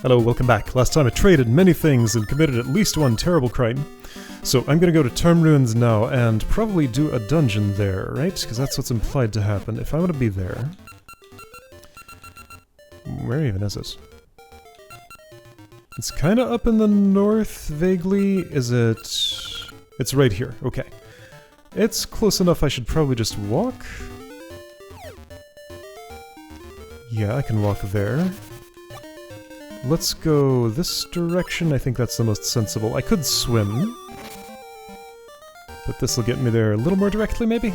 Hello, welcome back. Last time I traded many things and committed at least one terrible crime. So I'm gonna go to Term Ruins now and probably do a dungeon there, right? Because that's what's implied to happen. If I want to be there... Where even is it? It's kind of up in the north, vaguely. Is it... It's right here, okay. It's close enough I should probably just walk. Yeah, I can walk there. Let's go this direction. I think that's the most sensible. I could swim. But this will get me there a little more directly, maybe?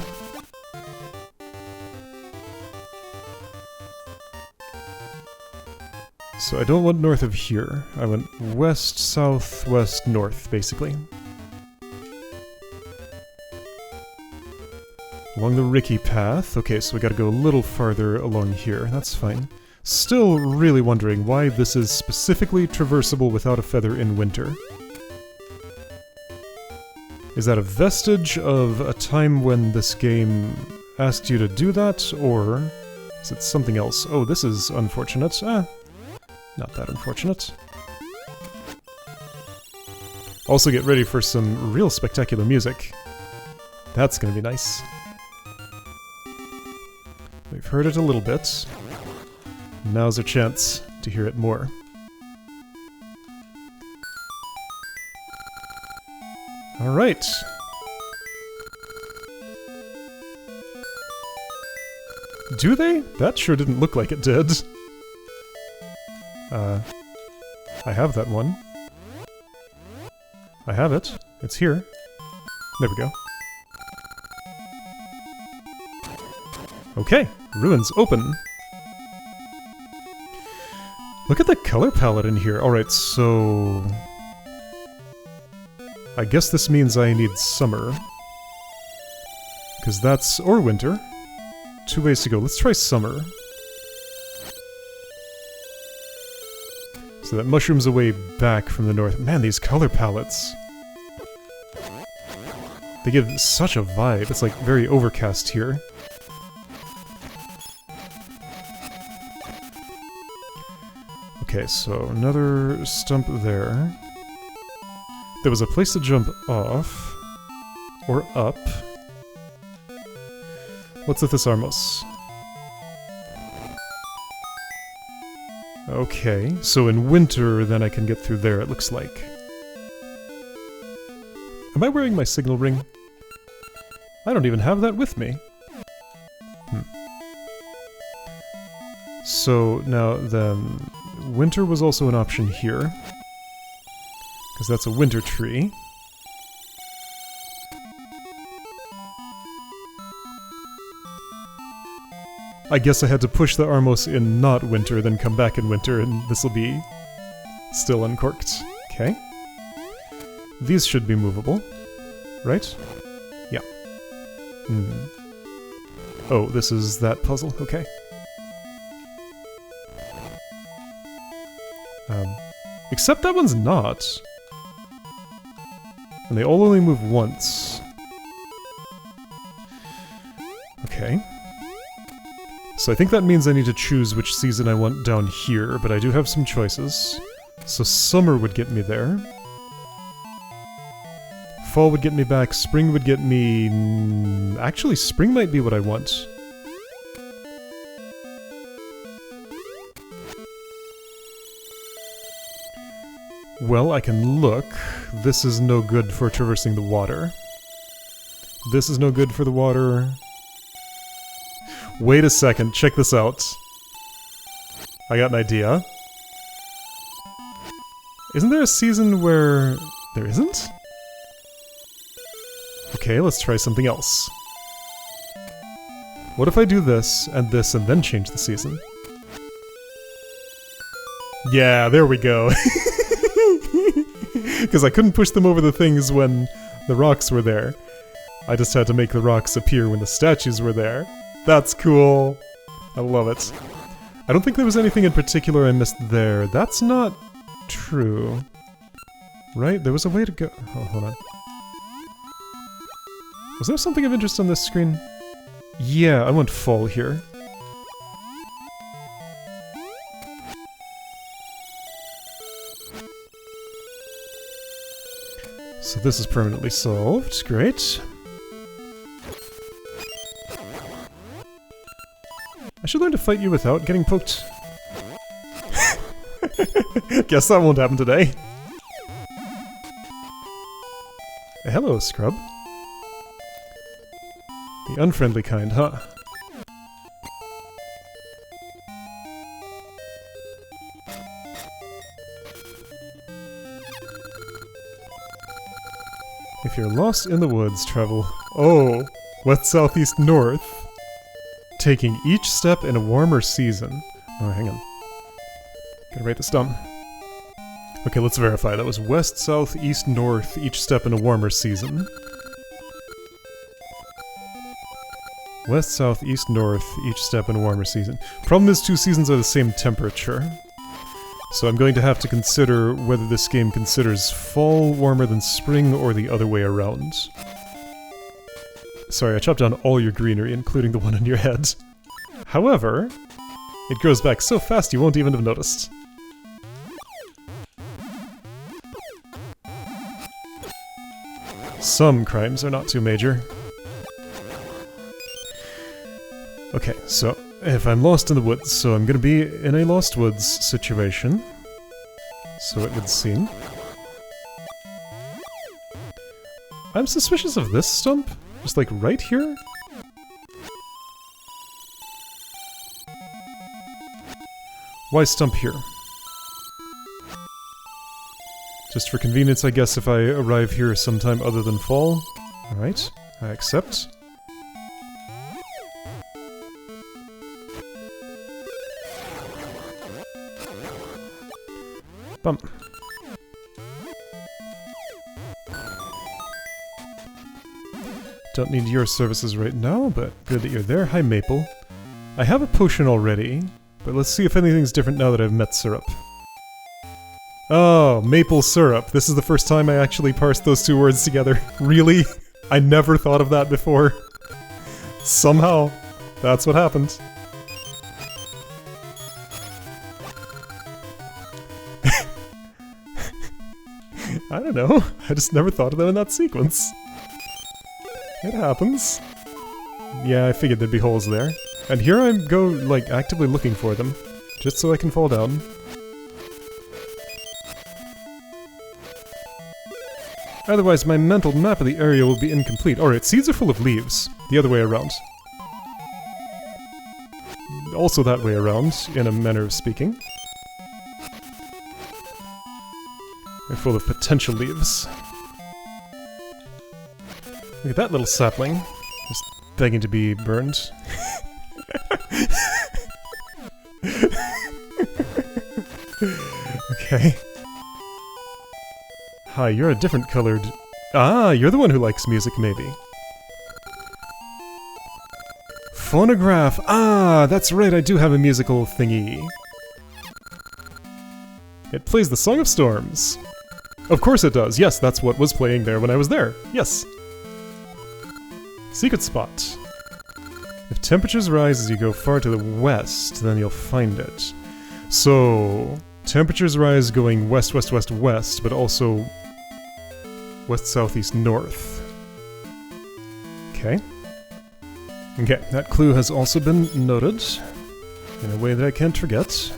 So I don't want north of here. I went west, south, west, north, basically. Along the Ricky path. Okay, so we gotta go a little farther along here. That's fine. Still really wondering why this is specifically traversable without a feather in winter. Is that a vestige of a time when this game asked you to do that, or is it something else? Oh, this is unfortunate. Not that unfortunate. Also get ready for some real spectacular music. That's gonna be nice. We've heard it a little bit. Now's our chance to hear it more. Alright. Do they? That sure didn't look like it did. I have that one. I have it. It's here. There we go. Okay, ruins open. Look at the color palette in here. Alright, so... I guess this means I need summer. Because that's... or winter. 2 ways to go. Let's try summer. So that mushroom's away back from the north. Man, these color palettes. They give such a vibe. It's like very overcast here. Okay, so another stump there. There was a place to jump off. Or up. What's with this Armos? Okay, so in winter then I can get through there, it looks like. Am I wearing my signal ring? I don't even have that with me. So now then... winter was also an option here. Because that's a winter tree. I guess I had to push the Armos in not winter, then come back in winter, and this'll be still uncorked. Okay. These should be movable. Right? Yeah. Oh, this is that puzzle. Okay. Except that one's not. And they all only move once. Okay. So I think that means I need to choose which season I want down here, but I do have some choices. So summer would get me there. Fall would get me back, spring would get me... Actually, spring might be what I want. Well, I can look. This is no good for traversing the water. This is no good for the water. Wait a second, check this out. I got an idea. Isn't there a season where... there isn't? Okay, let's try something else. What if I do this, and then change the season? Yeah, there we go. Because I couldn't push them over the things when the rocks were there. I just had to make the rocks appear when the statues were there. That's cool. I love it. I don't think there was anything in particular I missed there. That's not true. Right? There was a way to go... Oh, hold on. Was there something of interest on this screen? Yeah, I want fall here. So this is permanently solved. Great. I should learn to fight you without getting poked. Guess that won't happen today. Hello, Scrub. The unfriendly kind, huh? If you're lost in the woods, travel... Oh! West, south, east, north. Taking each step in a warmer season. Oh, hang on. Gotta write this down. Okay, let's verify. That was west, south, east, north, each step in a warmer season. West, south, east, north, each step in a warmer season. Problem is, 2 seasons are the same temperature. So I'm going to have to consider whether this game considers fall warmer than spring or the other way around. Sorry, I chopped down all your greenery, including the one on your head. However, it grows back so fast you won't even have noticed. Some crimes are not too major. Okay, so if I'm lost in the woods, so I'm gonna be in a Lost Woods situation. So it would seem. I'm suspicious of this stump. Just like right here? Why stump here? Just for convenience, I guess, if I arrive here sometime other than fall. Alright, I accept. Bump. Don't need your services right now, but good that you're there. Hi, Maple. I have a potion already, but let's see if anything's different now that I've met Syrup. Oh, maple syrup. This is the first time I actually parsed those 2 words together. Really? I never thought of that before. Somehow, that's what happened. I don't know. I just never thought of them in that sequence. It happens. Yeah, I figured there'd be holes there. And here I go, like, actively looking for them. Just so I can fall down. Otherwise, my mental map of the area will be incomplete. Alright, seeds are full of leaves. The other way around. Also that way around, in a manner of speaking. They're full of potential leaves. Look at that little sapling. Just begging to be burned. Okay. Hi, you're a different colored... Ah, you're the one who likes music, maybe. Phonograph! Ah, that's right, I do have a musical thingy. It plays the Song of Storms. Of course it does. Yes, that's what was playing there when I was there. Yes. Secret spot. If temperatures rise as you go far to the west, then you'll find it. So, temperatures rise going west, west, west, west, but also west, south, east, north. Okay. Okay, that clue has also been noted in a way that I can't forget.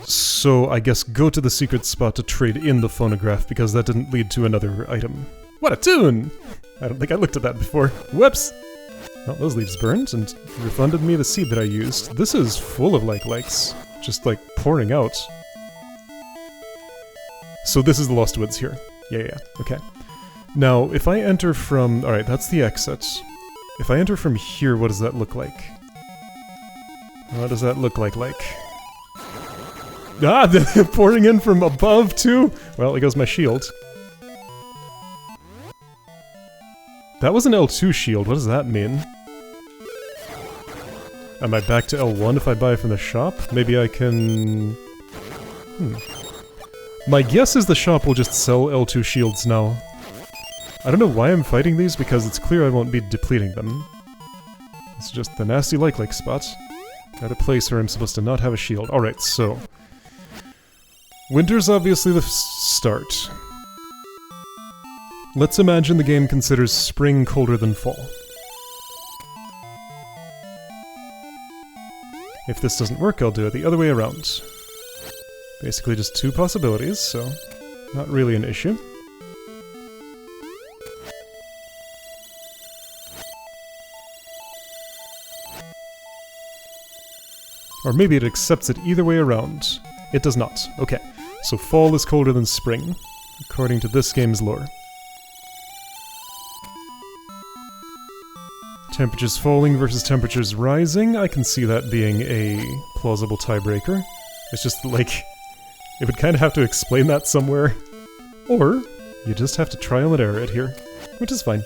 So I guess go to the secret spot to trade in the phonograph, because that didn't lead to another item. What a tune! I don't think I looked at that before. Whoops! Well, those leaves burned and refunded me the seed that I used. This is full of likes. Just like pouring out. So this is the Lost Woods here. Yeah, okay. Now, if I enter from... Alright, that's the exit. If I enter from here, what does that look like? What does that look like? Ah, they're pouring in from above, too? Well, there goes my shield. That was an L2 shield, what does that mean? Am I back to L1 if I buy from the shop? Maybe I can... My guess is the shop will just sell L2 shields now. I don't know why I'm fighting these, because it's clear I won't be depleting them. It's just the nasty like spot. At a place where I'm supposed to not have a shield. Alright, so... Winter's obviously the start. Let's imagine the game considers spring colder than fall. If this doesn't work, I'll do it the other way around. Basically just two possibilities, so not really an issue. Or maybe it accepts it either way around. It does not. Okay, so fall is colder than spring, according to this game's lore. Temperatures falling versus temperatures rising, I can see that being a plausible tiebreaker. It's just like, it would kind of have to explain that somewhere. Or, you just have to trial and error it here, which is fine.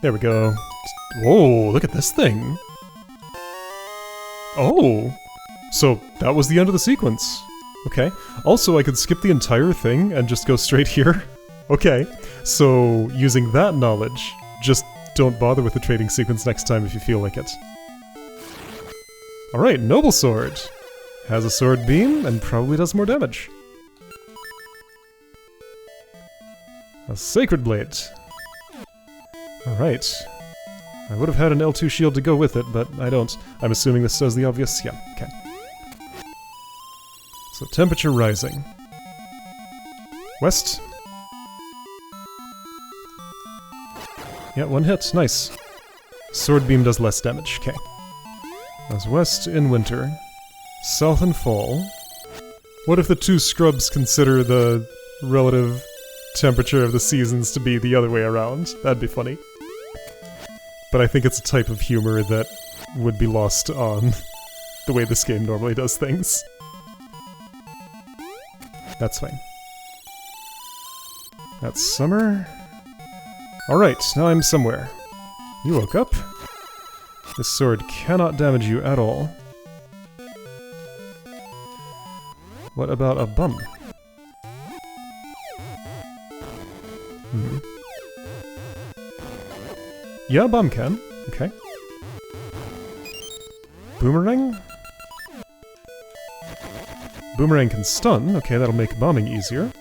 There we go. Whoa, look at this thing! Oh! So, that was the end of the sequence. Okay. Also, I could skip the entire thing and just go straight here. Okay. So, using that knowledge, just don't bother with the trading sequence next time if you feel like it. Alright, Noble Sword. Has a sword beam and probably does more damage. A Sacred Blade. Alright. I would have had an L2 shield to go with it, but I don't. I'm assuming this does the obvious. Yeah, okay. So temperature rising. West. Yeah, one hit. Nice. Sword beam does less damage. Okay. That's west in winter. South in fall. What if the two scrubs consider the relative temperature of the seasons to be the other way around? That'd be funny. But I think it's a type of humor that would be lost on the way this game normally does things. That's fine. That's summer. Alright, now I'm somewhere. You woke up. This sword cannot damage you at all. What about a bum? Yeah, bum can. Okay. Boomerang? Boomerang can stun. Okay, that'll make bombing easier.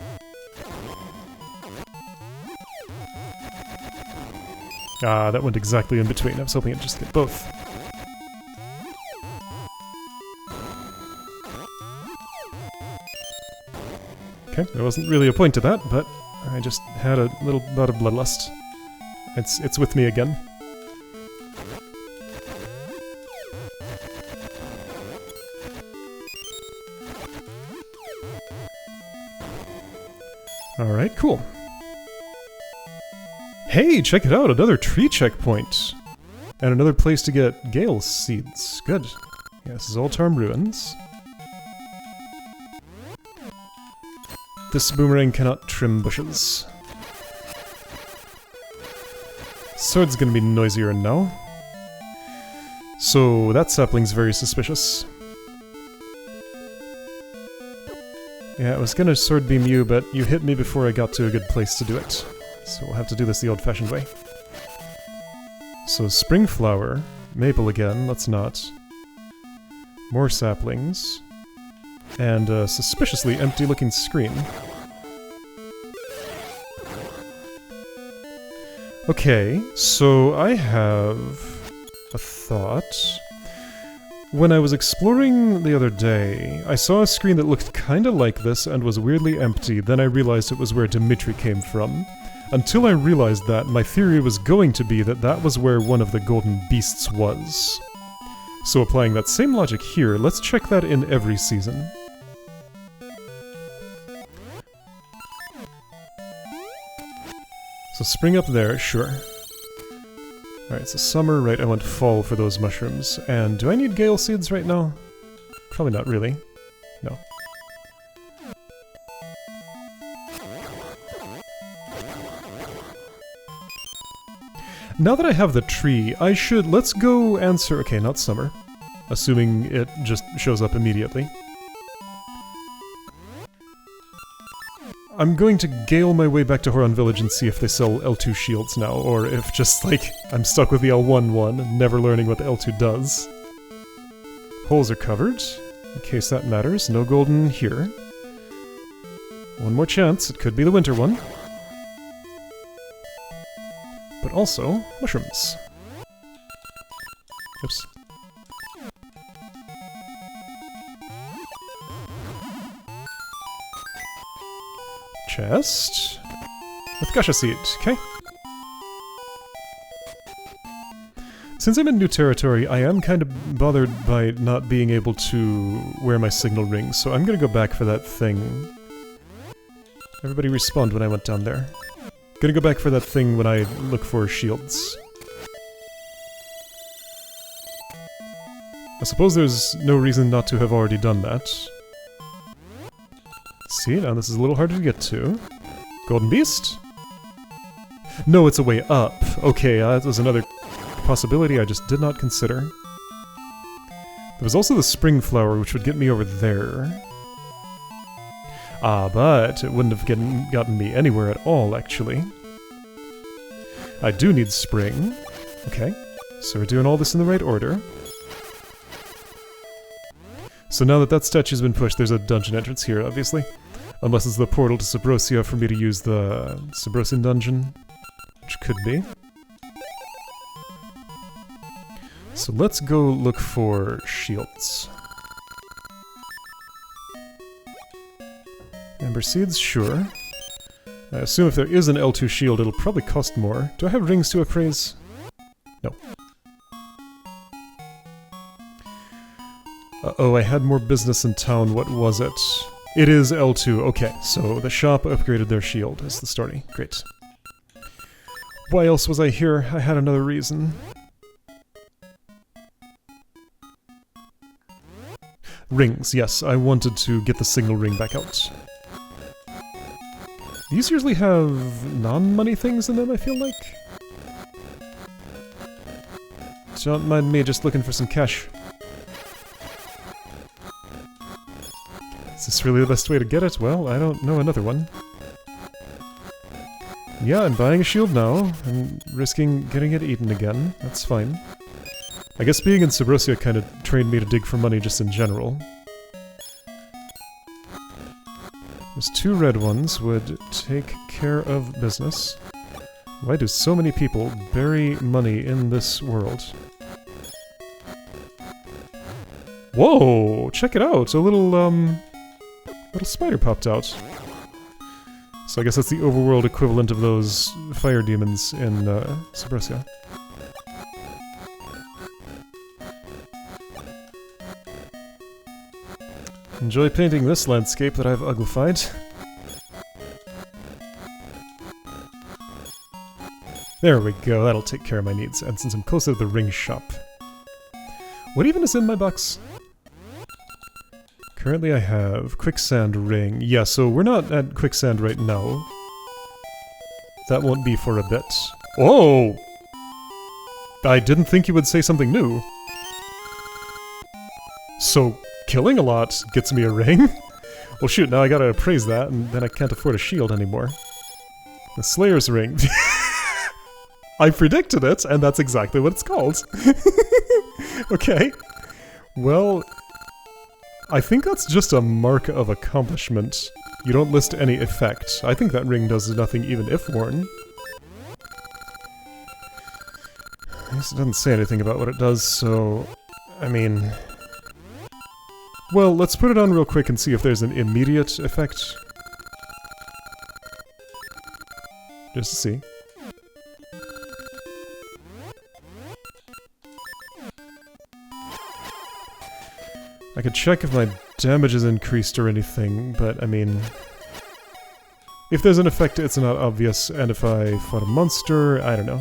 Ah, that went exactly in between. I was hoping it'd just get both. Okay, there wasn't really a point to that, but I just had a little bout of bloodlust. It's with me again. Alright, cool. Hey, check it out! Another tree checkpoint! And another place to get Gale Seeds. Good. Yeah, this is Altarm Ruins. This boomerang cannot trim bushes. Sword's gonna be noisier now. So, that sapling's very suspicious. Yeah, I was gonna sword beam you, but you hit me before I got to a good place to do it. So we'll have to do this the old-fashioned way. So, spring flower, maple again, let's not. More saplings. And a suspiciously empty-looking screen. Okay, so I have a thought. When I was exploring the other day, I saw a screen that looked kinda like this and was weirdly empty, then I realized it was where Dimitri came from. Until I realized that, my theory was going to be that that was where one of the golden beasts was. So applying that same logic here, let's check that in every season. So spring up there, sure. Alright, so summer, right, I want fall for those mushrooms. And do I need Gale Seeds right now? Probably not really. No. Now that I have the tree, I should... Let's go answer... Okay, not summer. Assuming it just shows up immediately. I'm going to gale my way back to Horon Village and see if they sell L2 shields now, or if just, like, I'm stuck with the L1 one, and never learning what the L2 does. Holes are covered, in case that matters. No golden here. One more chance, it could be the winter one. But also, mushrooms. Oops. Chest with Gusha Seed, okay. Since I'm in new territory, I am kind of bothered by not being able to wear my signal ring, so I'm gonna go back for that thing. Everybody respawned when I went down there. Gonna go back for that thing when I look for shields. I suppose there's no reason not to have already done that. See, now this is a little harder to get to. Golden Beast? No, it's a way up. Okay, that was another possibility I just did not consider. There was also the Spring Flower, which would get me over there. Ah, but it wouldn't have gotten me anywhere at all, actually. I do need Spring. Okay, so we're doing all this in the right order. So now that that statue's been pushed, there's a dungeon entrance here, obviously. Unless it's the portal to Subrosia for me to use the Subrosian dungeon. Which could be. So let's go look for shields. Amber Seeds, sure. I assume if there is an L2 shield, it'll probably cost more. Do I have rings to appraise? No. Uh-oh, I had more business in town. What was it? It is L2. Okay, so the shop upgraded their shield, is the story. Great. Why else was I here? I had another reason. Rings, yes. I wanted to get the signal ring back out. These usually have non-money things in them, I feel like. Don't mind me, just looking for some cash. Is this really the best way to get it? Well, I don't know another one. Yeah, I'm buying a shield now. I'm risking getting it eaten again. That's fine. I guess being in Subrosia kind of trained me to dig for money just in general. Those two red ones would take care of business. Why do so many people bury money in this world? Whoa! Check it out! A little spider popped out. So I guess that's the overworld equivalent of those fire demons in Subrosia. Enjoy painting this landscape that I've uglified. There we go, that'll take care of my needs. And since I'm closer to the ring shop... What even is in my box? Currently I have Quicksand Ring. Yeah, so we're not at Quicksand right now. That won't be for a bit. Oh! I didn't think you would say something new. So, killing a lot gets me a ring? Well shoot, now I gotta appraise that, and then I can't afford a shield anymore. The Slayer's Ring. I predicted it, and that's exactly what it's called. Okay. Well... I think that's just a mark of accomplishment. You don't list any effect. I think that ring does nothing even if worn. I guess it doesn't say anything about what it does, so... I mean... Well, let's put it on real quick and see if there's an immediate effect. Just to see. I could check if my damage is increased or anything, but I mean... If there's an effect, it's not obvious, and if I fought a monster, I don't know.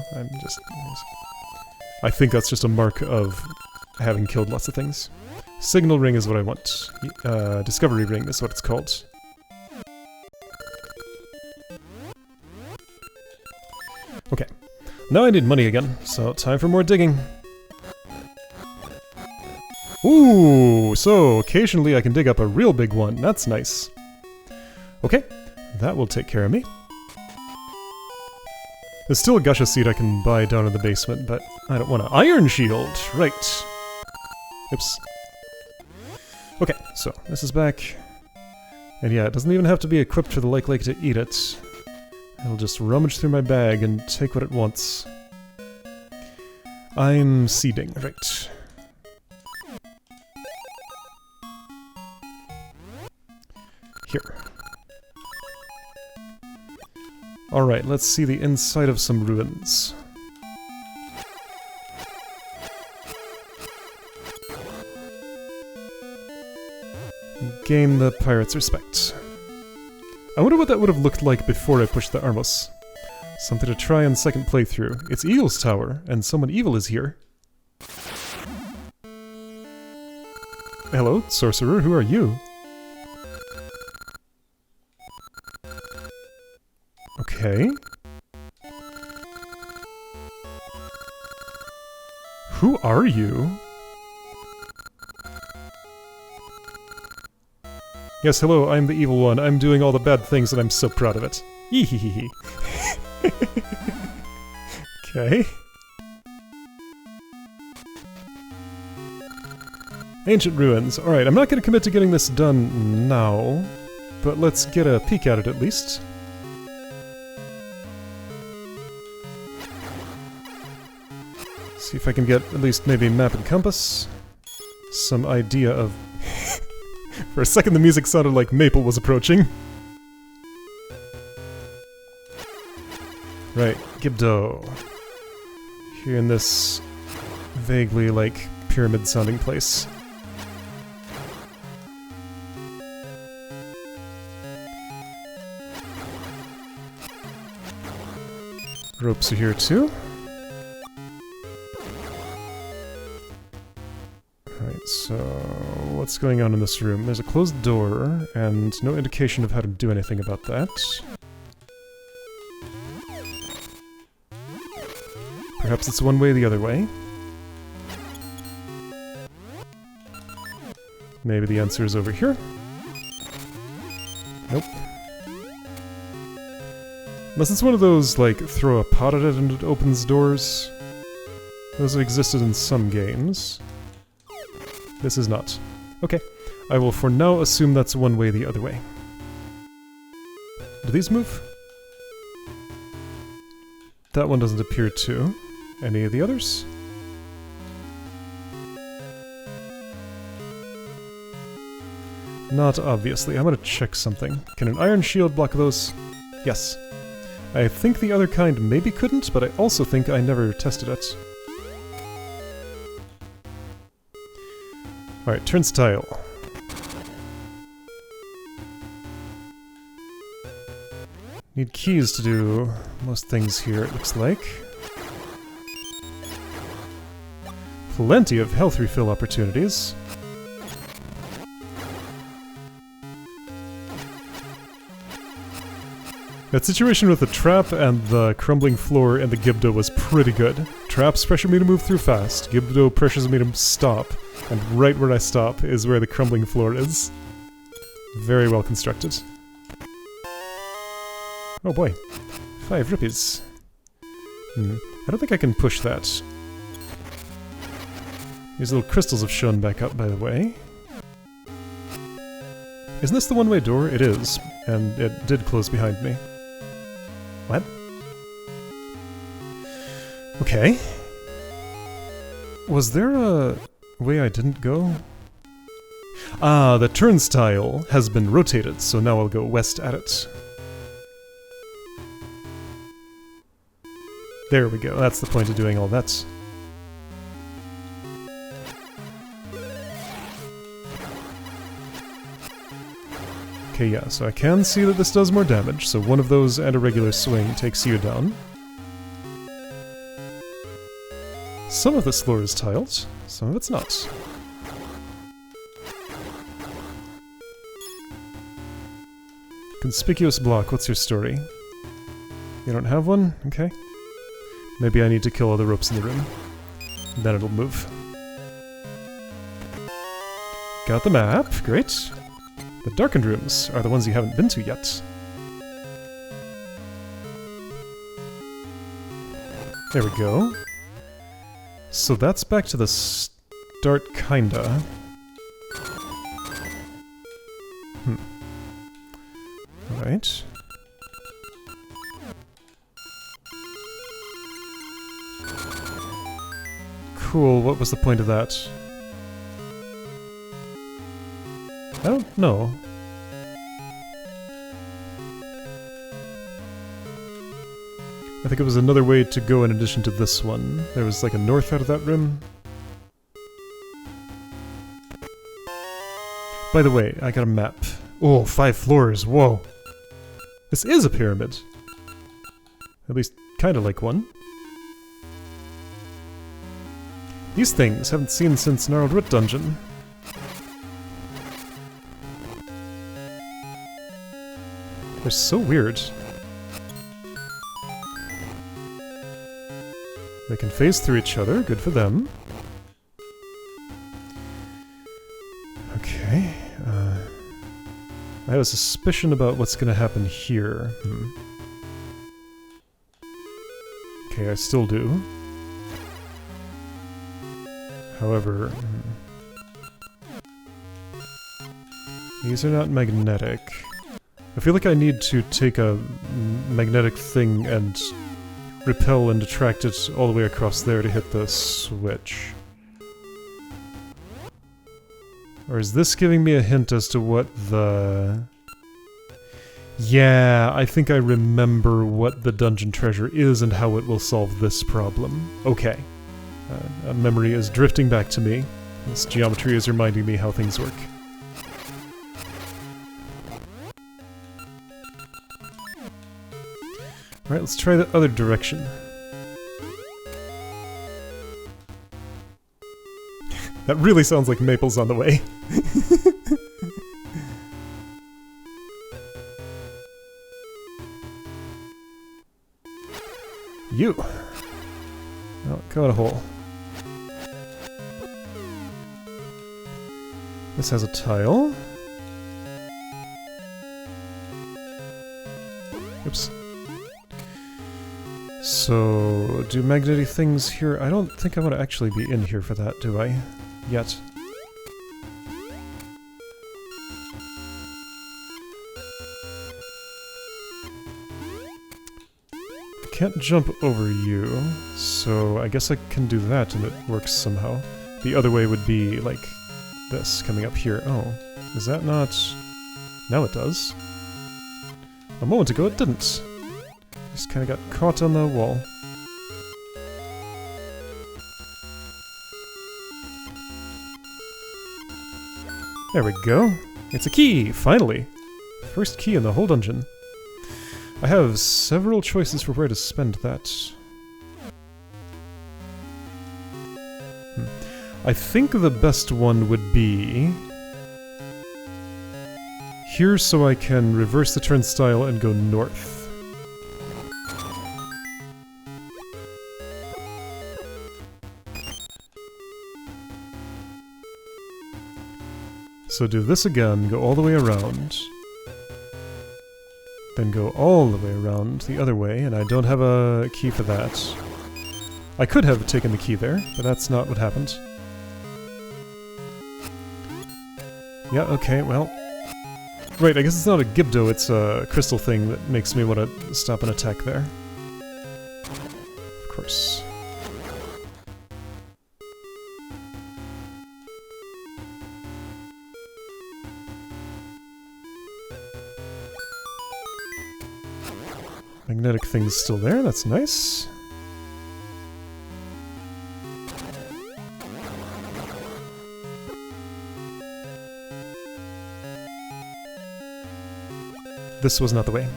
I think that's just a mark of having killed lots of things. Signal Ring is what I want. Discovery Ring is what it's called. Okay. Now I need money again, so time for more digging. Ooh, so occasionally I can dig up a real big one. That's nice. Okay, That will take care of me. There's still a Gusha seed I can buy down in the basement, but I don't want an iron shield. Right. Oops. Okay, so this is back. And yeah, it doesn't even have to be equipped for the Lake to eat it. It'll just rummage through my bag and take what it wants. I'm seeding, right. Here. Alright, let's see the inside of some ruins. Gain the pirate's respect. I wonder what that would have looked like before I pushed the Armos. Something to try on second playthrough. It's Eagle's Tower, and someone evil is here. Hello, sorcerer, who are you? Okay. Who are you? Yes, hello, I'm the evil one. I'm doing all the bad things and I'm so proud of it. Ehehehe. Okay. Ancient ruins. Alright, I'm not going to commit to getting this done now, but let's get a peek at it at least. See if I can get at least maybe map and compass. Some idea of... For a second the music sounded like Maple was approaching. Right, Gibdo. Here in this vaguely like pyramid sounding place. Ropes are here too. Alright, so what's going on in this room? There's a closed door, and no indication of how to do anything about that. Perhaps it's one way the other way. Maybe the answer is over here. Nope. Unless it's one of those, like, throw a pot at it and it opens doors. Those have existed in some games. This is not. Okay. I will for now assume that's one way the other way. Do these move? That one doesn't appear to. Any of the others? Not obviously. I'm gonna check something. Can an iron shield block those? Yes. I think the other kind maybe couldn't, but I also think I never tested it. Alright, turnstile. Need keys to do most things here, it looks like. Plenty of health refill opportunities. That situation with the trap and the crumbling floor and the Gibdo was pretty good. Traps pressure me to move through fast, Gibdo pressures me to stop, and right where I stop is where the crumbling floor is. Very well constructed. Oh boy. 5 rupees. I don't think I can push that. These little crystals have shown back up, by the way. Isn't this the one-way door? It is, and it did close behind me. What? Okay. Was there a way I didn't go? Ah, the turnstile has been rotated, so now I'll go west at it. There we go, that's the point of doing all that. Okay, yeah, so I can see that this does more damage, so one of those and a regular swing takes you down. Some of this floor is tiled, some of it's not. Conspicuous block, what's your story? You don't have one? Okay. Maybe I need to kill all the ropes in the room. Then it'll move. Got the map, great. The darkened rooms are the ones you haven't been to yet. There we go. So that's back to the start, kinda. Right. Cool, what was the point of that? I don't know. I think it was another way to go in addition to this one. There was like a north out of that room. By the way, I got a map. Oh, 5 floors, whoa! This is a pyramid! At least, kinda like one. These things haven't seen since Gnarled Root Dungeon. They're so weird. They can phase through each other, good for them. Okay, I have a suspicion about what's gonna happen here. Okay, I still do. However, these are not magnetic. I feel like I need to take a magnetic thing and repel and attract it all the way across there to hit the switch. Or is this giving me a hint as to what the... Yeah, I think I remember what the dungeon treasure is and how it will solve this problem. Okay. A memory is drifting back to me. This geometry is reminding me how things work. Alright, let's try the other direction. That really sounds like Maple's on the way. You! Oh, go in a hole. This has a tile. Oops. So, do magnetic things here? I don't think I want to actually be in here for that, do I? Yet. I can't jump over you, so I guess I can do that and it works somehow. The other way would be like this, coming up here. Oh, is that not... Now it does. A moment ago it didn't. Just kind of got caught on the wall. There we go. It's a key, finally. First key in the whole dungeon. I have several choices for where to spend that. I think the best one would be... here, so I can reverse the turnstile and go north. So do this again, go all the way around. Then go all the way around the other way, and I don't have a key for that. I could have taken the key there, but that's not what happened. Yeah, okay, well... Right, I guess it's not a Gibdo, it's a crystal thing that makes me want to stop an attack there. Of course. Magnetic thing's still there, that's nice. This was not the way.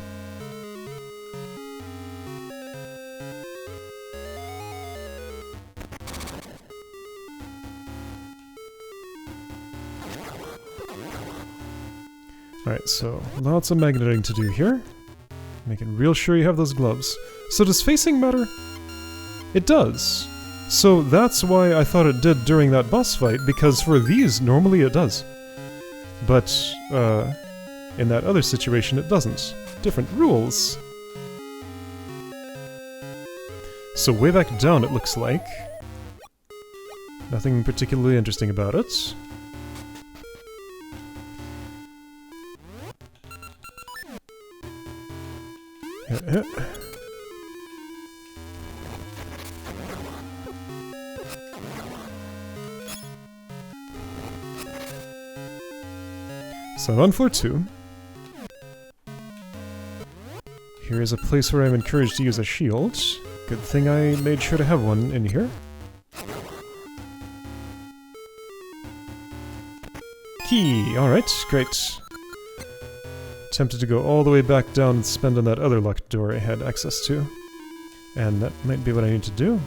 Alright, so lots of magneting to do here. Making real sure you have those gloves. So does facing matter? It does. So that's why I thought it did during that boss fight, because for these, normally it does. But, in that other situation it doesn't. Different rules. So way back down it looks like. Nothing particularly interesting about it. So I'm on floor 2. Here is a place where I'm encouraged to use a shield. Good thing I made sure to have one in here. Key! Alright, great. Tempted to go all the way back down and spend on that other locked door I had access to. And that might be what I need to do.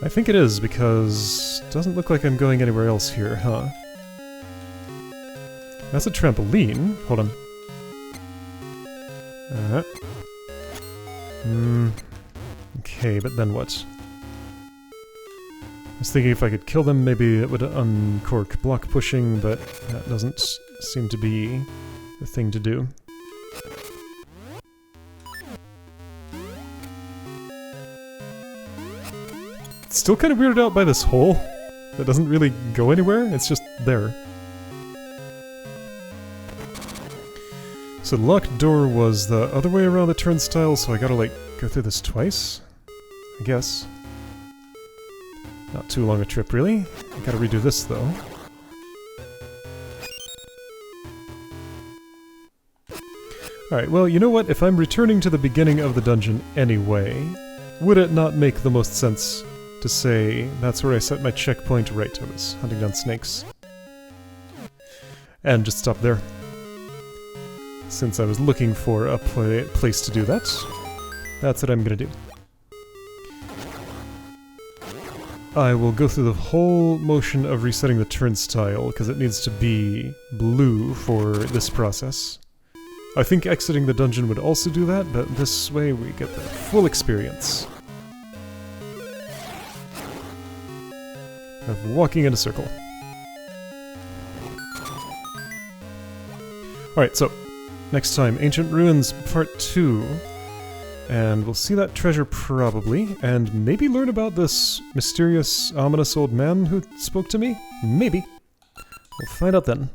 I think it is, because it doesn't look like I'm going anywhere else here, huh? That's a trampoline. Hold on. Okay, but then what? I was thinking if I could kill them, maybe it would uncork block pushing, but that doesn't seem to be the thing to do. Still kind of weirded out by this hole that doesn't really go anywhere, it's just there. So the locked door was the other way around the turnstile, so I gotta, like, go through this twice? I guess. Not too long a trip, really. I gotta redo this, though. Alright, well, you know what? If I'm returning to the beginning of the dungeon anyway, would it not make the most sense to say that's where I set my checkpoint? Right, I was hunting down snakes. And just stop there. Since I was looking for a place to do that, that's what I'm gonna do. I will go through the whole motion of resetting the turnstile, because it needs to be blue for this process. I think exiting the dungeon would also do that, but this way we get the full experience of walking in a circle. Alright, so next time, Ancient Ruins Part 2. And we'll see that treasure probably, and maybe learn about this mysterious, ominous old man who spoke to me? Maybe. We'll find out then.